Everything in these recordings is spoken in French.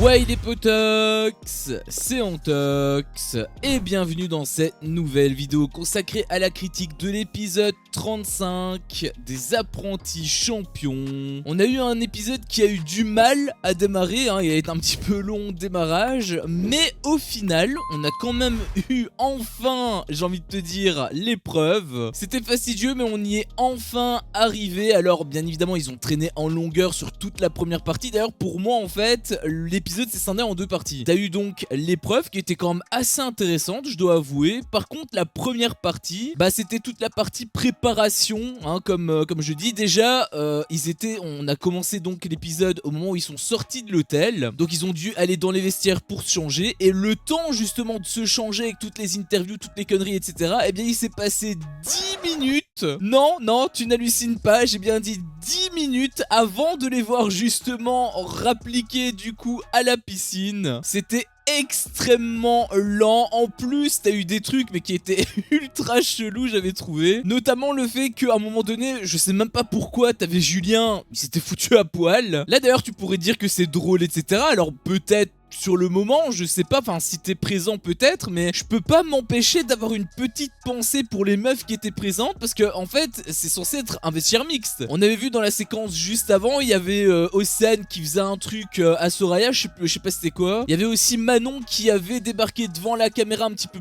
Ouais les potox, c'est Antox et bienvenue dans cette nouvelle vidéo consacrée à la critique de l'épisode 35 des apprentis champions. On a eu un épisode qui a eu du mal à démarrer, il a été un petit peu long au démarrage, mais au final on a quand même eu enfin, j'ai envie de te dire, l'épreuve. C'était fastidieux mais on y est enfin arrivé. Alors bien évidemment ils ont traîné en longueur sur toute la première partie. D'ailleurs pour moi en fait l'épisode s'est scindé en deux parties. T'as eu donc l'épreuve qui était quand même assez intéressante, je dois avouer. Par contre la première partie, c'était toute la partie préparation, comme je dis. Déjà on a commencé donc l'épisode au moment où ils sont sortis de l'hôtel. Donc ils ont dû aller dans les vestiaires pour se changer. Et le temps justement de se changer avec toutes les interviews, toutes les conneries, etc. Eh bien il s'est passé 10 minutes. Non, tu n'hallucines pas, j'ai bien dit 10 minutes avant de les voir justement rappliquer du coup à la piscine. C'était extrêmement lent. En plus t'as eu des trucs mais qui étaient ultra chelous, j'avais trouvé, notamment le fait qu'à un moment donné, je sais même pas pourquoi, t'avais Julien, il s'était foutu à poil. Là d'ailleurs tu pourrais dire que c'est drôle, etc. Alors peut-être sur le moment, je sais pas, enfin si t'es présent peut-être, mais je peux pas m'empêcher d'avoir une petite pensée pour les meufs qui étaient présentes, parce que en fait c'est censé être un vestiaire mixte. On avait vu dans la séquence juste avant, il y avait Océane qui faisait un truc à Soraya, je sais pas c'était quoi. Il y avait aussi Manon qui avait débarqué devant la caméra un petit peu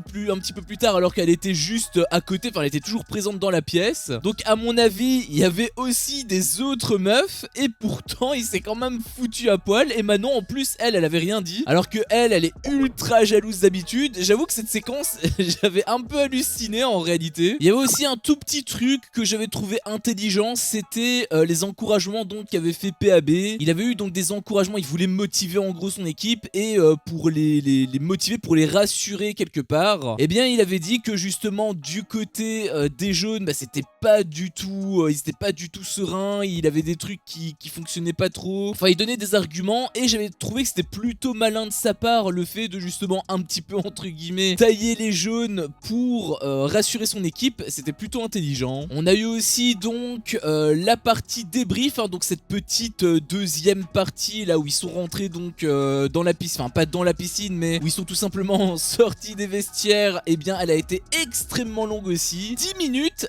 plus tard, alors qu'elle était juste à côté, enfin elle était toujours présente dans la pièce. Donc à mon avis, il y avait aussi des autres meufs, et pourtant il s'est quand même foutu à poil. Et Manon en plus, elle avait rien dit. Alors que elle est ultra jalouse d'habitude. J'avoue que cette séquence, j'avais un peu halluciné en réalité. Il y avait aussi un tout petit truc que j'avais trouvé intelligent, c'était les encouragements donc qu'avait fait PAB. Il avait eu donc des encouragements, il voulait motiver en gros son équipe, et pour les motiver, pour les rassurer quelque part, eh bien il avait dit que justement du côté des jaunes, c'était pas du tout, ils étaient pas du tout sereins, il avait des trucs qui fonctionnaient pas trop. Enfin il donnait des arguments, et j'avais trouvé que c'était plutôt malin de sa part le fait de justement un petit peu entre guillemets tailler les jaunes pour rassurer son équipe. C'était plutôt intelligent. On a eu aussi donc la partie débrief, donc cette petite deuxième partie là où ils sont rentrés donc dans la piscine, enfin pas dans la piscine mais où ils sont tout simplement sortis des vestiaires. Et bien elle a été extrêmement longue aussi, 10 minutes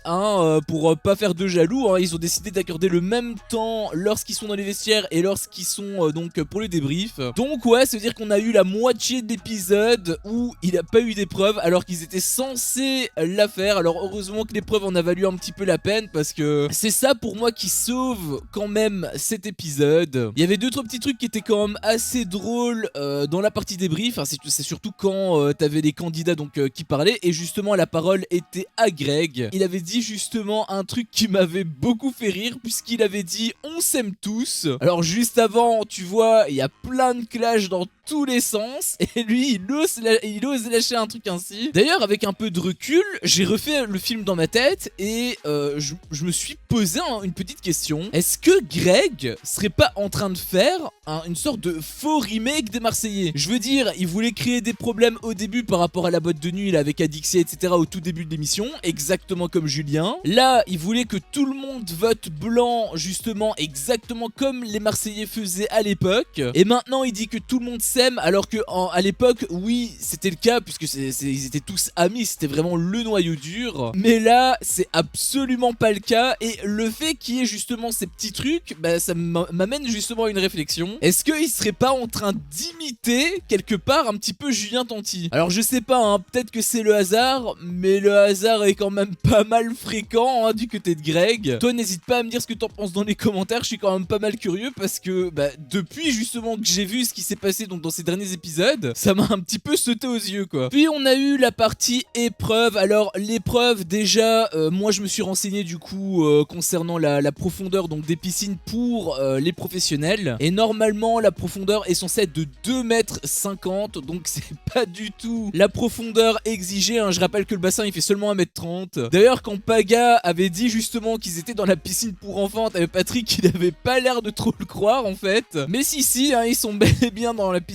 pour pas faire de jaloux, ils ont décidé d'accorder le même temps lorsqu'ils sont dans les vestiaires et lorsqu'ils sont donc pour le débrief. Donc ouais, ça veut dire qu'on a eu la moitié de l'épisode où il n'a pas eu d'épreuve alors qu'ils étaient censés la faire. Alors heureusement que l'épreuve en a valu un petit peu la peine, parce que c'est ça pour moi qui sauve quand même cet épisode. Il y avait deux trois petits trucs qui étaient quand même assez drôles dans la partie débrief, c'est surtout quand t'avais les candidats donc qui parlaient, et justement la parole était à Greg. Il avait dit justement un truc qui m'avait beaucoup fait rire, puisqu'il avait dit on s'aime tous. Alors juste avant tu vois il y a plein de clashs dans tous les sens, et lui il ose lâcher un truc ainsi. D'ailleurs avec un peu de recul, j'ai refait le film dans ma tête, et je me suis posé une petite question. Est-ce que Greg serait pas en train de faire une sorte de faux remake des Marseillais? Je veux dire, il voulait créer des problèmes au début par rapport à la boîte de nuit là, avec Adixia etc, au tout début de l'émission, exactement comme Julien. Là il voulait que tout le monde vote blanc, justement exactement comme les Marseillais faisaient à l'époque. Et maintenant il dit que tout le monde s'aime, alors que à l'époque oui c'était le cas, puisque ils étaient tous amis, c'était vraiment le noyau dur. Mais là c'est absolument pas le cas, et le fait qu'il y ait justement ces petits trucs, ça m'amène justement à une réflexion. Est-ce qu'il serait pas en train d'imiter quelque part un petit peu Julien Tanti? Alors je sais pas, peut-être que c'est le hasard, mais le hasard est quand même pas mal fréquent du côté de Greg. Toi n'hésite pas à me dire ce que t'en penses dans les commentaires, je suis quand même pas mal curieux, parce que depuis justement que j'ai vu ce qui s'est passé donc dans ces derniers épisodes, ça m'a un petit peu sauté aux yeux quoi. Puis on a eu la partie épreuve. Alors l'épreuve déjà, moi je me suis renseigné du coup concernant la profondeur donc des piscines pour les professionnels, et normalement la profondeur est censée être de 2,50 m, donc c'est pas du tout la profondeur exigée, je rappelle que le bassin il fait seulement 1,30 m. D'ailleurs quand Paga avait dit justement qu'ils étaient dans la piscine pour enfants, t'avais Patrick qui n'avait pas l'air de trop le croire en fait, mais si ils sont bel et bien dans la piscine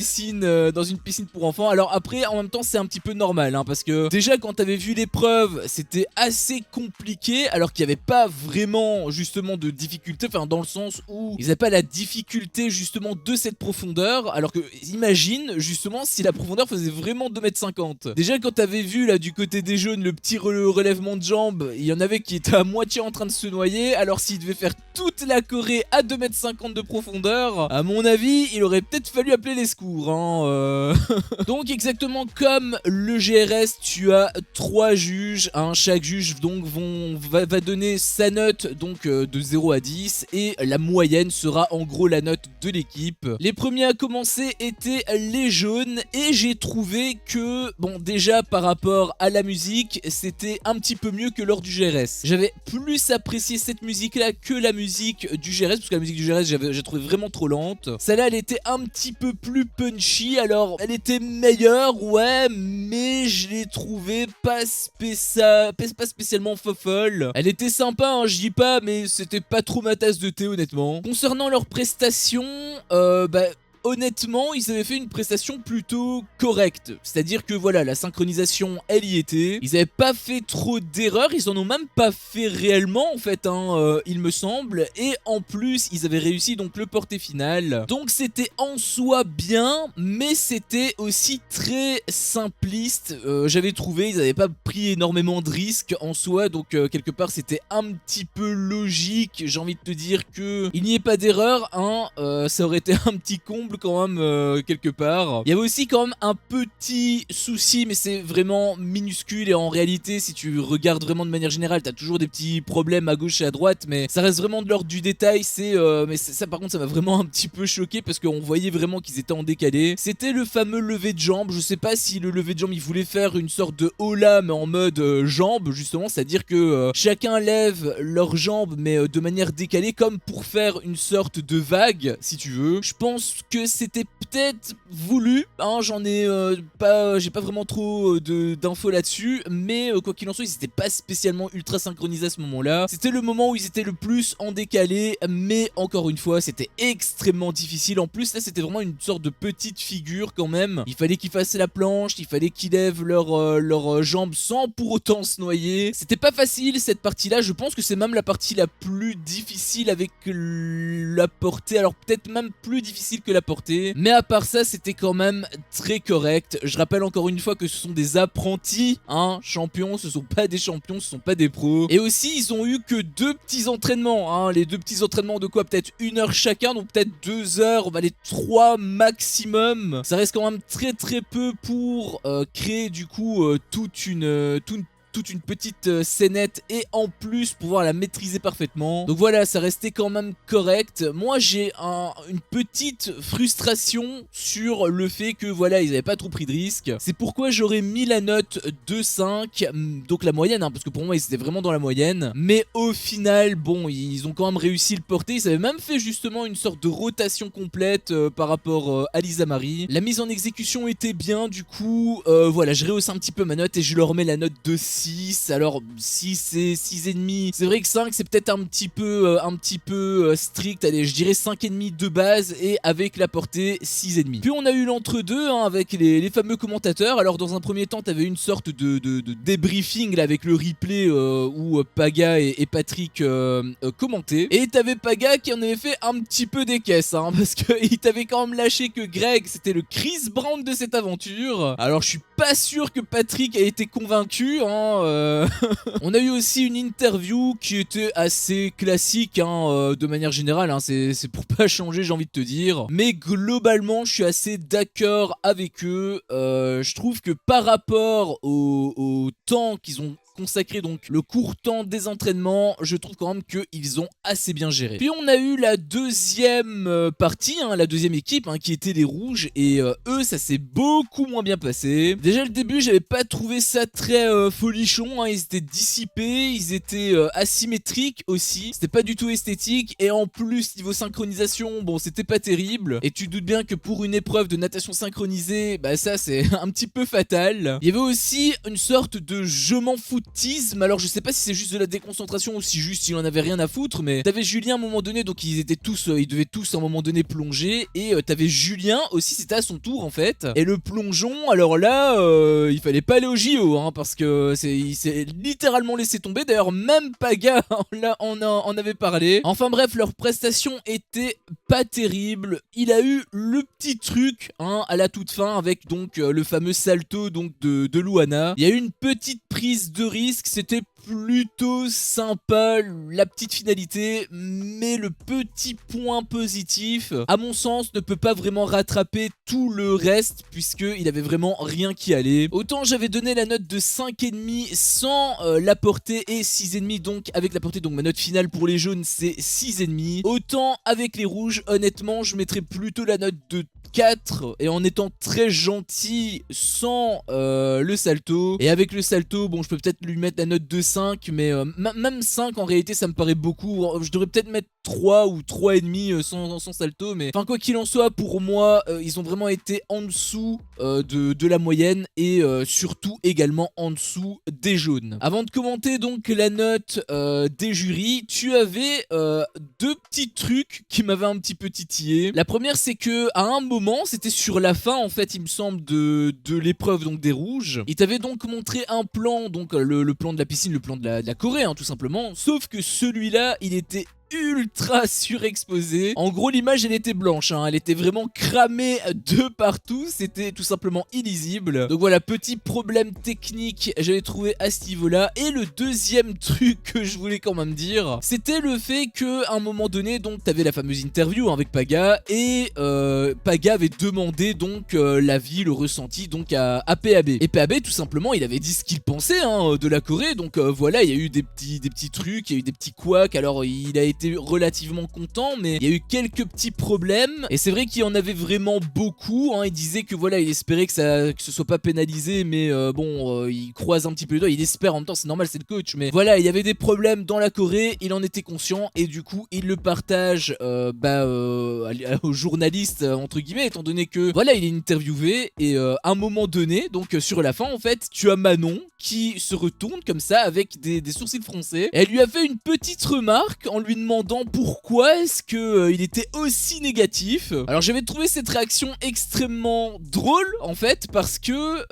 dans une piscine pour enfants. Alors après, en même temps, c'est un petit peu normal, hein, parce que déjà quand t'avais vu l'épreuve, c'était assez compliqué, alors qu'il n'y avait pas vraiment justement de difficulté, enfin dans le sens où ils n'avaient pas la difficulté justement de cette profondeur, alors que imagine justement si la profondeur faisait vraiment 2,50 m. Déjà quand t'avais vu là du côté des jeunes le petit relèvement de jambes, il y en avait qui étaient à moitié en train de se noyer, alors s'ils devaient faire toute la Corée à 2,50 m de profondeur, à mon avis il aurait peut-être fallu appeler les secours, hein, Donc exactement comme le GRS, tu as 3 juges, hein, chaque juge donc va donner sa note donc de 0 à 10 et la moyenne sera en gros la note de l'équipe. Les premiers à commencer étaient les jaunes et j'ai trouvé que bon déjà par rapport à la musique c'était un petit peu mieux que lors du GRS. J'avais plus apprécié cette musique là que la musique du GRS parce que la musique du GRS j'ai trouvé vraiment trop lente. Celle-là elle était un petit peu plus punchy, alors elle était meilleure ouais mais je l'ai trouvée pas spécialement fofolle. Elle était sympa hein, je dis pas mais c'était pas trop ma tasse de thé honnêtement. Concernant leurs prestations, honnêtement, ils avaient fait une prestation plutôt correcte. C'est-à-dire que voilà, la synchronisation, elle y était. Ils n'avaient pas fait trop d'erreurs. Ils en ont même pas fait réellement, en fait, hein, il me semble. Et en plus, ils avaient réussi donc le porté final. Donc c'était en soi bien, mais c'était aussi très simpliste. J'avais trouvé, ils n'avaient pas pris énormément de risques en soi. Donc quelque part, c'était un petit peu logique. J'ai envie de te dire que il n'y ait pas d'erreur, hein. Ça aurait été un petit comble quand même quelque part. Il y avait aussi quand même un petit souci mais c'est vraiment minuscule et en réalité si tu regardes vraiment de manière générale t'as toujours des petits problèmes à gauche et à droite mais ça reste vraiment de l'ordre du détail. Mais ça par contre ça m'a vraiment un petit peu choqué parce qu'on voyait vraiment qu'ils étaient en décalé. C'était le fameux lever de jambe. Je sais pas si le lever de jambe il voulait faire une sorte de hola mais en mode jambe justement, c'est à dire que chacun lève leurs jambes mais de manière décalée comme pour faire une sorte de vague si tu veux. Je pense que c'était peut-être voulu, hein, j'ai pas vraiment trop d'infos là-dessus, mais quoi qu'il en soit, ils étaient pas spécialement ultra synchronisés à ce moment-là. C'était le moment où ils étaient le plus en décalé, mais encore une fois, c'était extrêmement difficile. En plus, là, c'était vraiment une sorte de petite figure quand même. Il fallait qu'ils fassent la planche, il fallait qu'ils lèvent leurs jambes sans pour autant se noyer. C'était pas facile cette partie-là. Je pense que c'est même la partie la plus difficile avec la portée. Alors peut-être même plus difficile que la portée, mais à part ça c'était quand même très correct. Je rappelle encore une fois que ce sont des apprentis, hein, champions, ce sont pas des champions, ce sont pas des pros. Et aussi ils ont eu que 2 petits entraînements, hein, les 2 petits entraînements de quoi, peut-être 1 heure chacun, donc peut-être 2 heures, on va les 3 maximum. Ça reste quand même très peu pour créer du coup toute une petite scénette et en plus pouvoir la maîtriser parfaitement. Donc voilà, ça restait quand même correct. Moi j'ai une petite frustration sur le fait que voilà, ils n'avaient pas trop pris de risques. C'est pourquoi j'aurais mis la note de 5, donc la moyenne, hein, parce que pour moi ils étaient vraiment dans la moyenne. Mais au final, bon, ils ont quand même réussi le porter. Ils avaient même fait justement une sorte de rotation complète par rapport à Lisa Marie. La mise en exécution était bien, du coup, voilà, je rehausse un petit peu ma note et je leur mets la note de 6. Alors 6 et 6,5. C'est vrai que 5 c'est peut-être un petit peu strict. Allez, je dirais 5,5 de base et avec la portée 6,5. Puis on a eu l'entre-deux hein, avec les fameux commentateurs. Alors dans un premier temps t'avais une sorte de débriefing là, avec le replay où Paga et Patrick commentaient. Et t'avais Paga qui en avait fait un petit peu des caisses hein, parce qu'il t'avait quand même lâché que Greg c'était le Chris Brown de cette aventure. Alors je suis pas sûr que Patrick a été convaincu hein. On a eu aussi une interview qui était assez classique hein, de manière générale hein, c'est pour pas changer j'ai envie de te dire, mais globalement je suis assez d'accord avec eux. Je trouve que par rapport au temps qu'ils ont consacré, donc le court temps des entraînements, je trouve quand même qu'ils ont assez bien géré. Puis on a eu la deuxième partie, hein, la deuxième équipe hein, qui était les rouges et eux ça s'est beaucoup moins bien passé. Déjà le début j'avais pas trouvé ça très folichon, hein, ils étaient dissipés, ils étaient asymétriques aussi, c'était pas du tout esthétique et en plus niveau synchronisation bon c'était pas terrible et tu te doutes bien que pour une épreuve de natation synchronisée bah ça c'est un petit peu fatal. Il y avait aussi une sorte de je m'en fous mutisme. Alors je sais pas si c'est juste de la déconcentration ou si juste il en avait rien à foutre, mais t'avais Julien à un moment donné, donc ils devaient tous à un moment donné plonger, et t'avais Julien aussi, c'était à son tour en fait. Et le plongeon, alors là, il fallait pas aller au JO, hein, parce que il s'est littéralement laissé tomber. D'ailleurs même Paga en avait parlé. Enfin bref, leur prestation était pas terrible. Il a eu le petit truc, hein, à la toute fin avec donc le fameux salto donc de Luana. Il y a eu une petite prise de risque, c'était plutôt sympa la petite finalité, mais le petit point positif, à mon sens, ne peut pas vraiment rattraper tout le reste, puisqu'il avait vraiment rien qui allait. Autant j'avais donné la note de 5,5 sans la portée et 6,5, donc avec la portée, donc ma note finale pour les jaunes c'est 6,5. Autant avec les rouges, honnêtement, je mettrais plutôt la note de 4, et en étant très gentil sans le salto. Et avec le salto, bon, je peux peut-être lui mettre la note de 5, mais même 5 en réalité ça me paraît beaucoup. Je devrais peut-être mettre 3 ou 3,5 sans salto, mais enfin quoi qu'il en soit, pour moi ils ont vraiment été en dessous de la moyenne, et surtout également en dessous des jaunes. Avant de commenter donc la note des jurys, tu avais deux petits trucs qui m'avaient un petit peu titillé. La première, c'est que à un moment, c'était sur la fin en fait il me semble de l'épreuve donc des rouges, il t'avait donc montré un plan, donc le plan de la piscine, le plan de la Corée, hein, tout simplement, sauf que celui-là il était ultra surexposé. En gros l'image elle était blanche, hein, elle était vraiment cramée de partout, c'était tout simplement illisible. Donc voilà, petit problème technique j'avais trouvé à ce niveau là. Et le deuxième truc que je voulais quand même dire, c'était le fait que à un moment donné, donc t'avais la fameuse interview, hein, avec Paga, et Paga avait demandé donc l'avis, le ressenti donc à PAB, et PAB tout simplement il avait dit ce qu'il pensait, hein, de la Corée. Donc voilà, il y a eu des petits trucs, il y a eu des petits couacs. Alors il a été relativement content, mais il y a eu quelques petits problèmes, et c'est vrai qu'il y en avait vraiment beaucoup, hein. Il disait que voilà, il espérait que ce soit pas pénalisé, mais bon, il croise un petit peu les doigts, il espère, en même temps c'est normal, c'est le coach, mais voilà, il y avait des problèmes dans la Corée, il en était conscient, et du coup il le partage aux journalistes entre guillemets, étant donné que voilà, il est interviewé, et à un moment donné, donc sur la fin en fait, tu as Manon qui se retourne comme ça avec des sourcils froncés, et elle lui a fait une petite remarque en lui demandant pourquoi est-ce que il était aussi négatif. Alors j'avais trouvé cette réaction extrêmement drôle en fait, parce que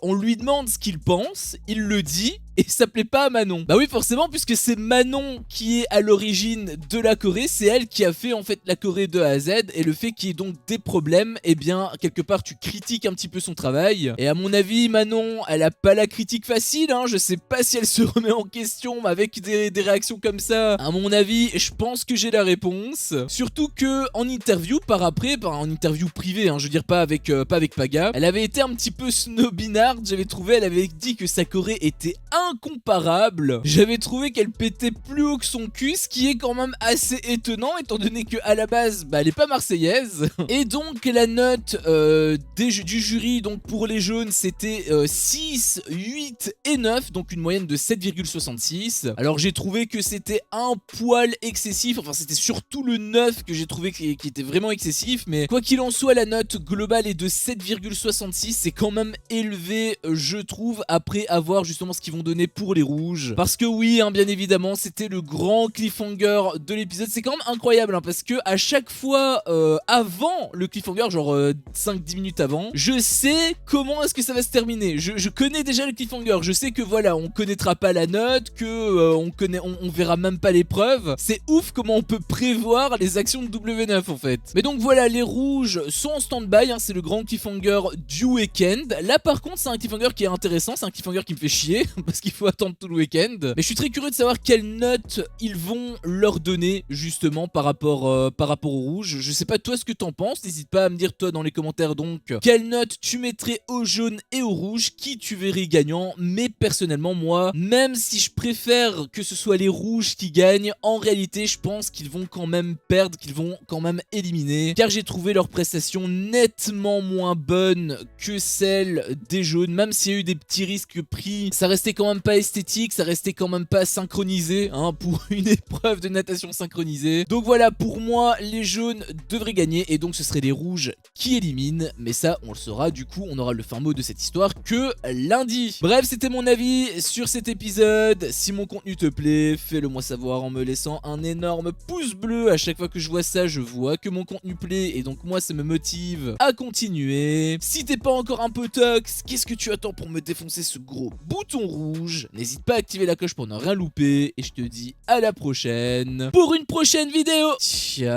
on lui demande ce qu'il pense, il le dit, et ça plaît pas à Manon. Bah oui, forcément, puisque c'est Manon qui est à l'origine de la Corée, c'est elle qui a fait en fait la Corée de A à Z, et le fait qu'il y ait donc des problèmes, et bien quelque part tu critiques un petit peu son travail. Et à mon avis, Manon, elle a pas la critique facile, hein. Je sais pas si elle se remet en question, mais avec des réactions comme ça, à mon avis, je pense que j'ai la réponse. Surtout que en interview en interview privée, hein, je veux dire pas avec Paga, elle avait été un petit peu snobinarde, j'avais trouvé. Elle avait dit que sa Corée était incomparable. J'avais trouvé qu'elle pétait plus haut que son cul, ce qui est quand même assez étonnant, étant donné que à la base, bah, elle est pas marseillaise. Et donc la note du jury, donc pour les jaunes, c'était 6, 8 et 9, donc une moyenne de 7,66. Alors j'ai trouvé que c'était un poil excessif, enfin c'était surtout le 9 que j'ai trouvé qui était vraiment excessif, mais quoi qu'il en soit, la note globale est de 7,66, c'est quand même élevé je trouve, après avoir justement ce qu'ils vont donner pour les rouges. Parce que oui, hein, bien évidemment, c'était le grand cliffhanger de l'épisode. C'est quand même incroyable, hein, parce que à chaque fois avant le cliffhanger, genre 5-10 minutes avant, je sais comment est-ce que ça va se terminer. Je connais déjà le cliffhanger, je sais que voilà, on connaîtra pas la note, que on verra même pas l'épreuve. C'est ouf comment on peut prévoir les actions de W9 en fait. Mais donc voilà, les rouges sont en stand-by, hein, c'est le grand cliffhanger du week-end. Là par contre, c'est un cliffhanger qui est intéressant, c'est un cliffhanger qui me fait chier parce qu'il faut attendre tout le week-end. Mais je suis très curieux de savoir quelle note ils vont leur donner justement par rapport aux rouges. Je sais pas toi ce que t'en penses, n'hésite pas à me dire toi dans les commentaires donc quelle note tu mettrais aux jaunes et aux rouges, qui tu verrais gagnant. Mais personnellement moi, même si je préfère que ce soit les rouges qui gagnent, en réalité je pense qu'ils vont quand même perdre, qu'ils vont quand même éliminer, car j'ai trouvé leur prestation nettement moins bonne que celle des jaunes. Même s'il y a eu des petits risques pris, ça restait quand quand même pas esthétique, ça restait quand même pas synchronisé, hein, pour une épreuve de natation synchronisée. Donc voilà, pour moi, les jaunes devraient gagner et donc ce serait les rouges qui éliminent. Mais ça, on le saura, du coup, on aura le fin mot de cette histoire que lundi. Bref, c'était mon avis sur cet épisode. Si mon contenu te plaît, fais-le moi savoir en me laissant un énorme pouce bleu. À chaque fois que je vois ça, je vois que mon contenu plaît et donc moi, ça me motive à continuer. Si t'es pas encore un peu tox, qu'est-ce que tu attends pour me défoncer ce gros bouton rouge? N'hésite pas à activer la cloche pour ne rien louper et je te dis à la prochaine pour une prochaine vidéo. Ciao.